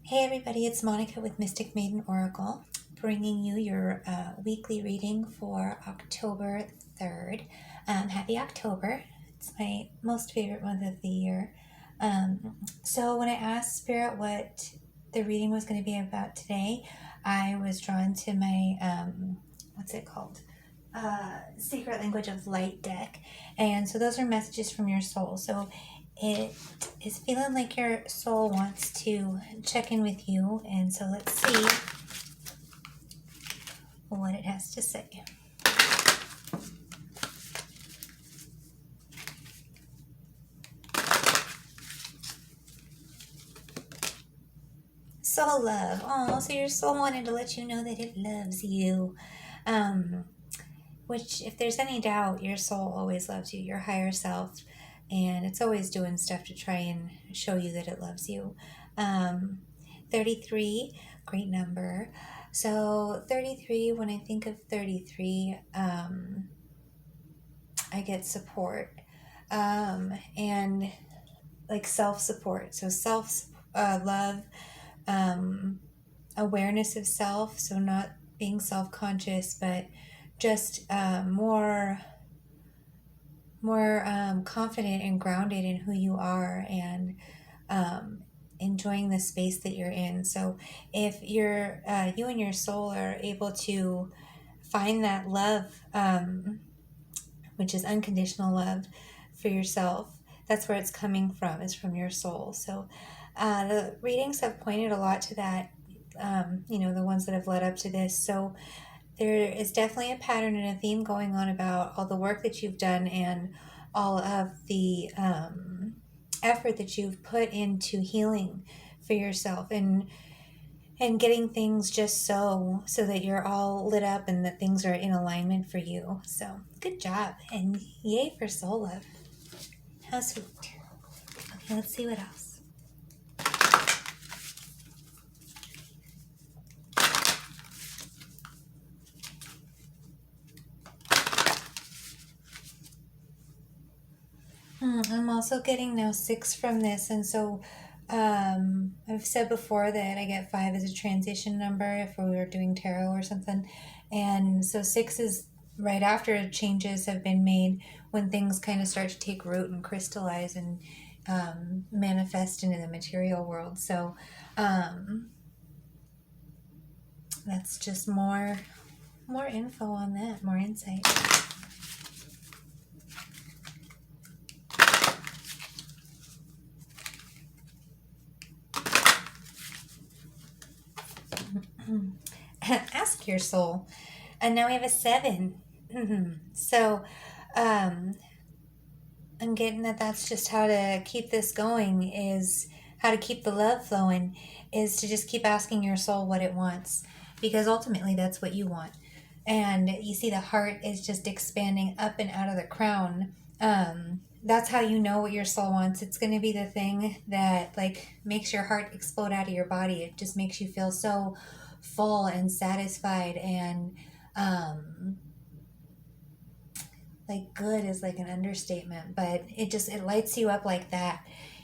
Hey everybody, it's Monica with Mystic Maiden Oracle, bringing you your weekly reading for October 3rd. Happy October. It's my most favorite month of the year. So when I asked Spirit what the reading was going to be about today, I was drawn to my, what's it called? Secret Language of Light deck. And so those are messages from your soul. So it is feeling like your soul wants to check in with you. And so let's see what it has to say. Soul love. Oh, so your soul wanted to let you know that it loves you. Which, if there's any doubt, your soul always loves you, your higher self. And it's always doing stuff to try and show you that it loves you. 33, great number. So 33, when I think of 33, I get support and like self-support. So self-love, awareness of self. So not being self-conscious, but just more confident and grounded in who you are, and enjoying the space that you're in. So if you're you and your soul are able to find that love, which is unconditional love for yourself, that's where it's coming from, is from your soul. So the readings have pointed a lot to that, the ones that have led up to this. So there is definitely a pattern and a theme going on about all the work that you've done and all of the effort that you've put into healing for yourself and getting things just so that you're all lit up and that things are in alignment for you. So good job, and yay for soul love. How sweet. Okay, let's see what else. I'm also getting now 6 from this, and so I've said before that I get 5 as a transition number if we were doing tarot or something, and so 6 is right after changes have been made, when things kind of start to take root and crystallize and manifest into the material world. So that's just more info on that, more insight. Ask your soul. And now we have a 7. So I'm getting that that's just how to keep this going, is how to keep the love flowing, is to just keep asking your soul what it wants, because ultimately that's what you want. And you see the heart is just expanding up and out of the crown. That's how you know what your soul wants. It's going to be the thing that makes your heart explode out of your body. It just makes you feel so full and satisfied, and good is like an understatement, but it lights you up like that.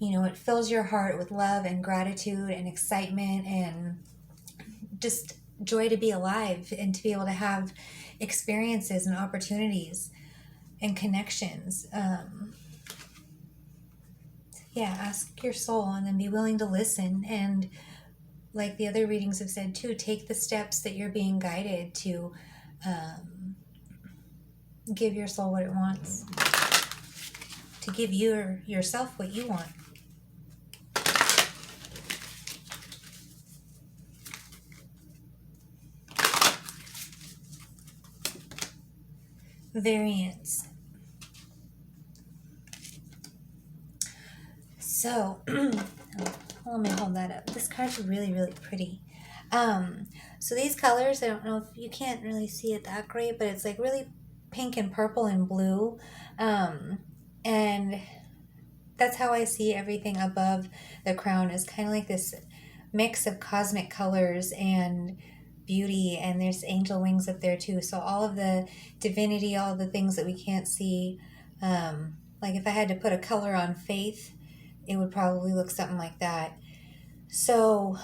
It fills your heart with love and gratitude and excitement and just joy to be alive and to be able to have experiences and opportunities and connections. Ask your soul and then be willing to listen, and like the other readings have said too, take the steps that you're being guided to give your soul what it wants, to give yourself what you want. Variance. So let me hold that up. This card's really, really pretty. So these colors, I don't know if you can't really see it that great, but it's like really pink and purple and blue. And that's how I see everything above the crown, is kind of like this mix of cosmic colors and beauty, and there's angel wings up there too. So all of the divinity, all of the things that we can't see, like if I had to put a color on faith, it would probably look something like that. So,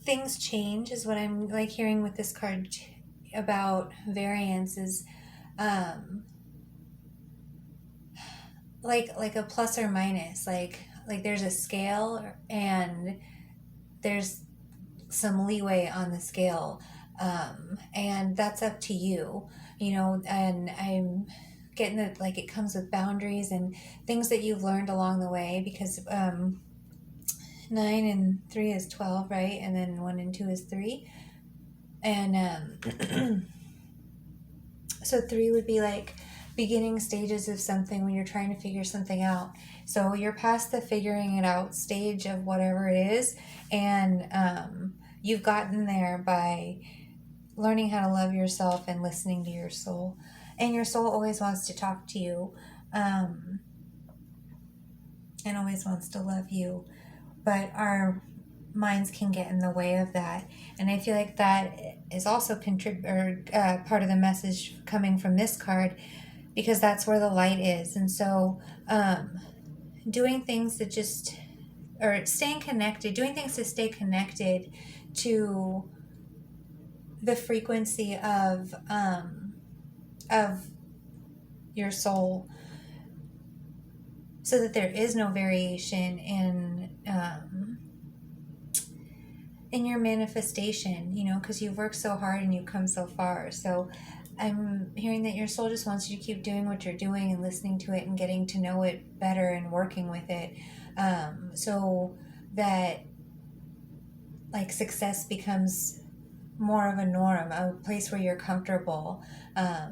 things change is what I'm like hearing with this card about variance is um, like a plus or minus, like there's a scale and there's some leeway on the scale, and that's up to you, you know. And I'm getting that like it comes with boundaries and things that you've learned along the way, because 9 and 3 is 12, right? And then 1 and 2 is 3, and so 3 would be like beginning stages of something when you're trying to figure something out. So you're past the figuring it out stage of whatever it is, and you've gotten there by learning how to love yourself and listening to your soul. And your soul always wants to talk to you, um, and always wants to love you. But our minds can get in the way of that. And I feel like that is also part of the message coming from this card, because that's where the light is. And so, doing things that just, or staying connected, doing things to stay connected to the frequency of your soul, so that there is no variation in your manifestation, you know, because you've worked so hard and you've come so far. So I'm hearing that your soul just wants you to keep doing what you're doing and listening to it and getting to know it better and working with it, so that like success becomes more of a norm, a place where you're comfortable.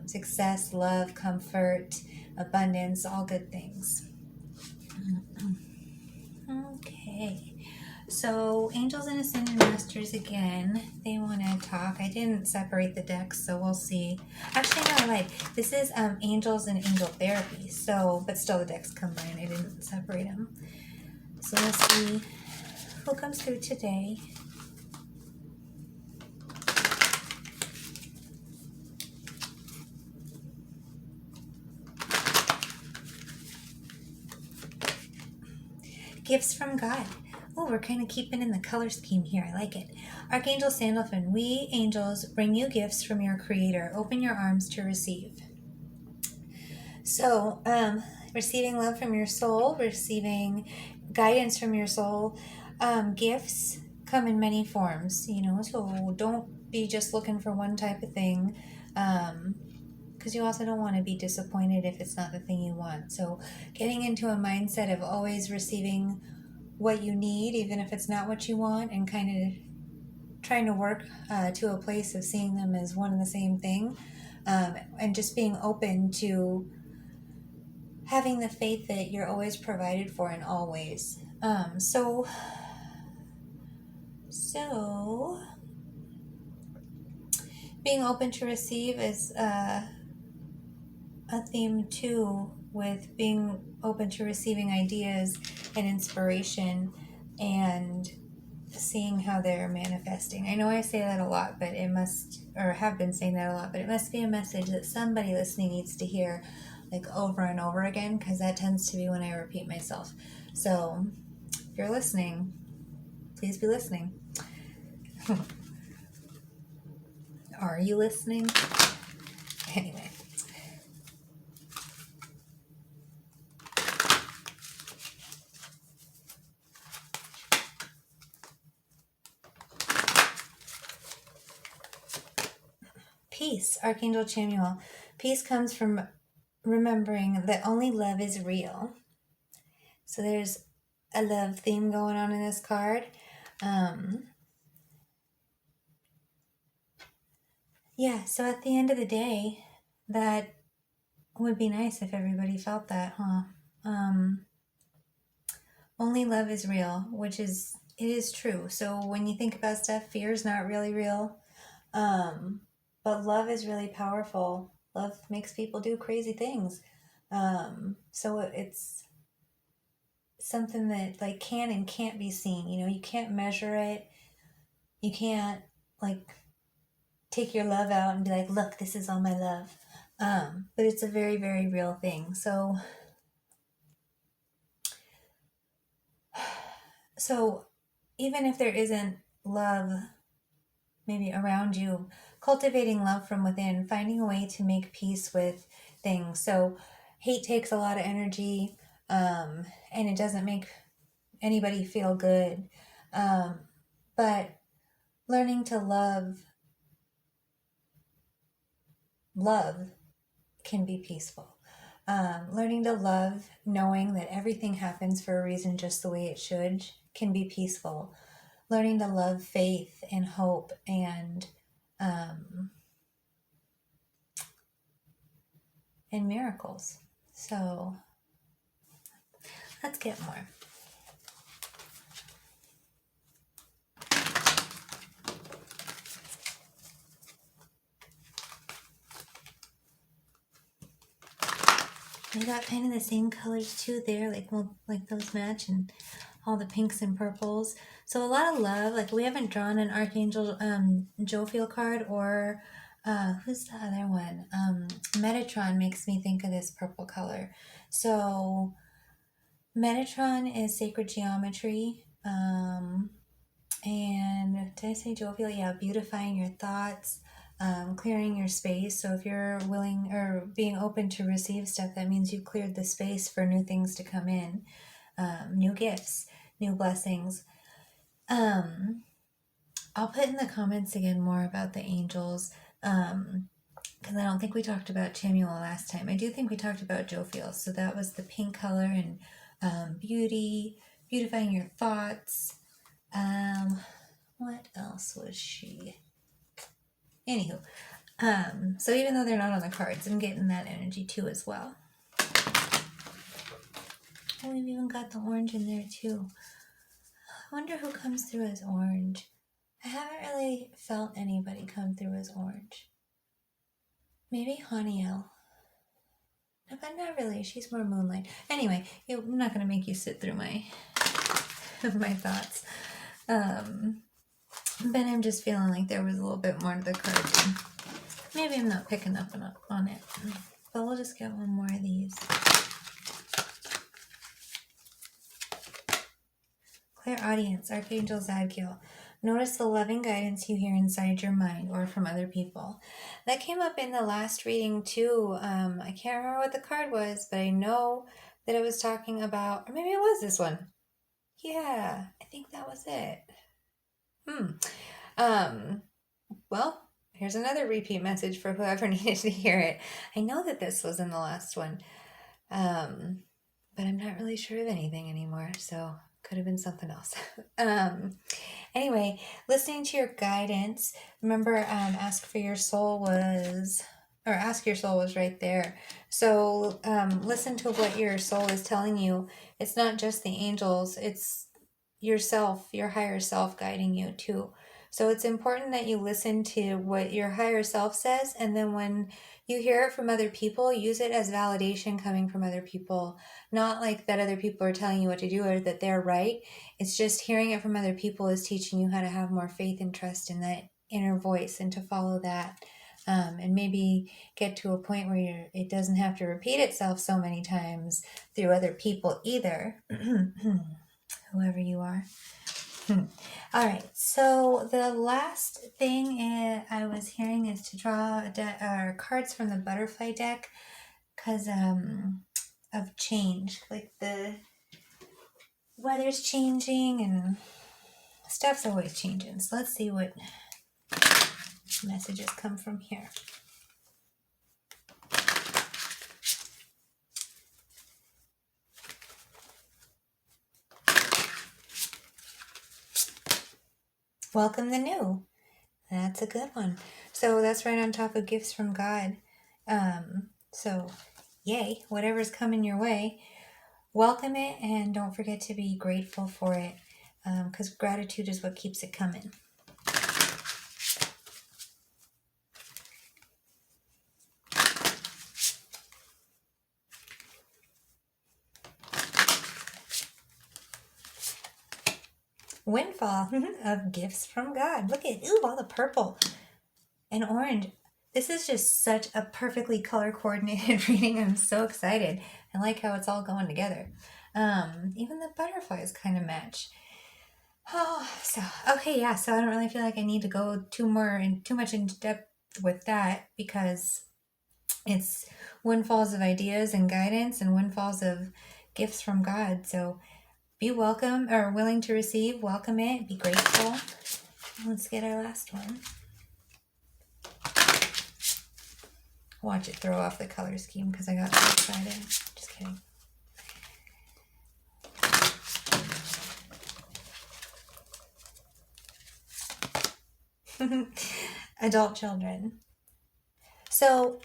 Success, love, comfort, abundance, all good things. Okay. So, angels and ascended masters again. They want to talk. I didn't separate the decks, so we'll see. Actually, no, I lied. This is angels and angel therapy. So, but still, the decks combine. I didn't separate them. So let's see who comes through today. Gifts from God. Oh, we're kind of keeping in the color scheme here. I like it. Archangel Sandalphon, we angels bring you gifts from your Creator. Open your arms to receive. So, receiving love from your soul, receiving guidance from your soul. Gifts come in many forms, you know, so don't be just looking for one type of thing. Because you also don't want to be disappointed if it's not the thing you want. So, getting into a mindset of always receiving what you need, even if it's not what you want, and kind of trying to work to a place of seeing them as one and the same thing, and just being open to having the faith that you're always provided for in all ways. So being open to receive is a theme too, with being open to receiving ideas and inspiration and seeing how they're manifesting. I know I say that a lot, but it must, or have been saying that a lot, but it must be a message that somebody listening needs to hear, like over and over again, because that tends to be when I repeat myself. So if you're listening, please be listening. Are you listening? Anyway. Peace, Archangel Chamuel. Peace comes from remembering that only love is real. So there's a love theme going on in this card. Yeah, so at the end of the day, that would be nice if everybody felt that, huh? Only love is real, which is, it is true. So when you think about stuff, fear is not really real. But love is really powerful. Love makes people do crazy things. So it's something that like can and can't be seen. You know, you can't measure it. You can't like take your love out and be like, look, this is all my love. But it's a very, very real thing. So So even if there isn't love maybe around you, cultivating love from within, finding a way to make peace with things. So hate takes a lot of energy, and it doesn't make anybody feel good. Um, but learning to love can be peaceful. Learning to love, knowing that everything happens for a reason just the way it should, can be peaceful. Learning to love faith and hope um, and miracles. So let's get more. They got kind of the same colors too there, like those match, and all the pinks and purples. So a lot of love. Like we haven't drawn an Archangel Jophiel card, or who's the other one? Metatron makes me think of this purple color. So Metatron is sacred geometry. And did I say jovial? Yeah, beautifying your thoughts, clearing your space. So if you're willing or being open to receive stuff, that means you've cleared the space for new things to come in, new gifts, new blessings. I'll put in the comments again more about the angels, because I don't think we talked about Chamuel last time. I do think we talked about Jophiel. So that was the pink color and beauty, beautifying your thoughts. What else was she? Anywho, so even though they're not on the cards, I'm getting that energy too as well. Oh, we've even got the orange in there too. I wonder who comes through as orange. I haven't really felt anybody come through as orange. Maybe Haniel. No, but not really. She's more moonlight. Anyway, I'm not going to make you sit through my my thoughts. But I'm just feeling like there was a little bit more to the card. Maybe I'm not picking up on it. But we'll just get one more of these. Clear audience, Archangel Zadkiel. Notice the loving guidance you hear inside your mind or from other people. That came up in the last reading too. I can't remember what the card was, but I know that it was talking about, or maybe it was this one. Yeah, I think that was it. Well, here's another repeat message for whoever needed to hear it. I know that this was in the last one, but I'm not really sure of anything anymore, so could have been something else. Anyway, listening to your guidance, remember ask your soul was right there. So listen to what your soul is telling you. It's not just the angels, it's yourself, your higher self guiding you too. So it's important that you listen to what your higher self says, and then when you hear it from other people, use it as validation coming from other people. Not like that other people are telling you what to do or that they're right. It's just hearing it from other people is teaching you how to have more faith and trust in that inner voice and to follow that. And maybe get to a point where it doesn't have to repeat itself so many times through other people either. Whoever you are. All right, so the last thing I was hearing is to draw cards from the butterfly deck because of change. Like the weather's changing and stuff's always changing. So let's see what messages come from here. Welcome the new. That's a good one. So that's right on top of gifts from God. So yay, whatever's coming your way, welcome it and don't forget to be grateful for it because gratitude is what keeps it coming. Windfall of gifts from God. Look at, all the purple and orange. This is just such a perfectly color coordinated reading. I'm so excited. I like how it's all going together. Even the butterflies kind of match. Oh, so okay, yeah. So I don't really feel like I need to go too much into depth with that because it's windfalls of ideas and guidance and windfalls of gifts from God. So be welcome or willing to receive, welcome it, be grateful. Let's get our last one. Watch it throw off the color scheme because I got so excited. Just kidding. Adult children. So,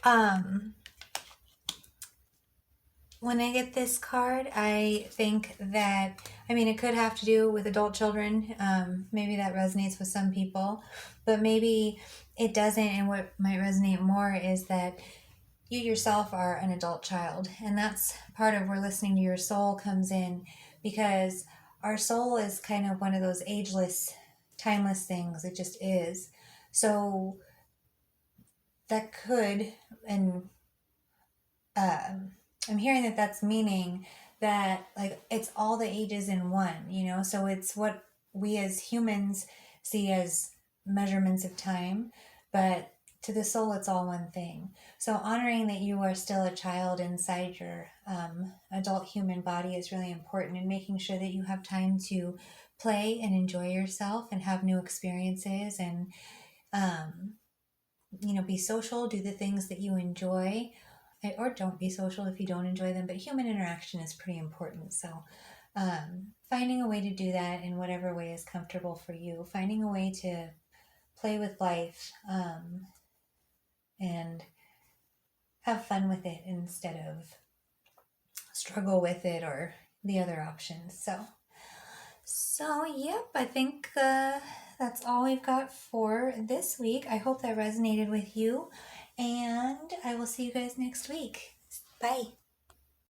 when I get this card, I think that, I mean, it could have to do with adult children. Maybe that resonates with some people, but maybe it doesn't. And what might resonate more is that you yourself are an adult child. And that's part of where listening to your soul comes in, because our soul is kind of one of those ageless, timeless things. It just is. So that could, and I'm hearing that that's meaning that like it's all the ages in one, you know? So it's what we as humans see as measurements of time, but to the soul, it's all one thing. So honoring that you are still a child inside your adult human body is really important, and making sure that you have time to play and enjoy yourself and have new experiences and, um, be social, do the things that you enjoy, or don't be social if you don't enjoy them. But human interaction is pretty important. So, finding a way to do that in whatever way is comfortable for you, finding a way to play with life, and have fun with it instead of struggle with it or the other options. So yep, I think that's all we've got for this week. I hope that resonated with you, and I will see you guys next week. Bye.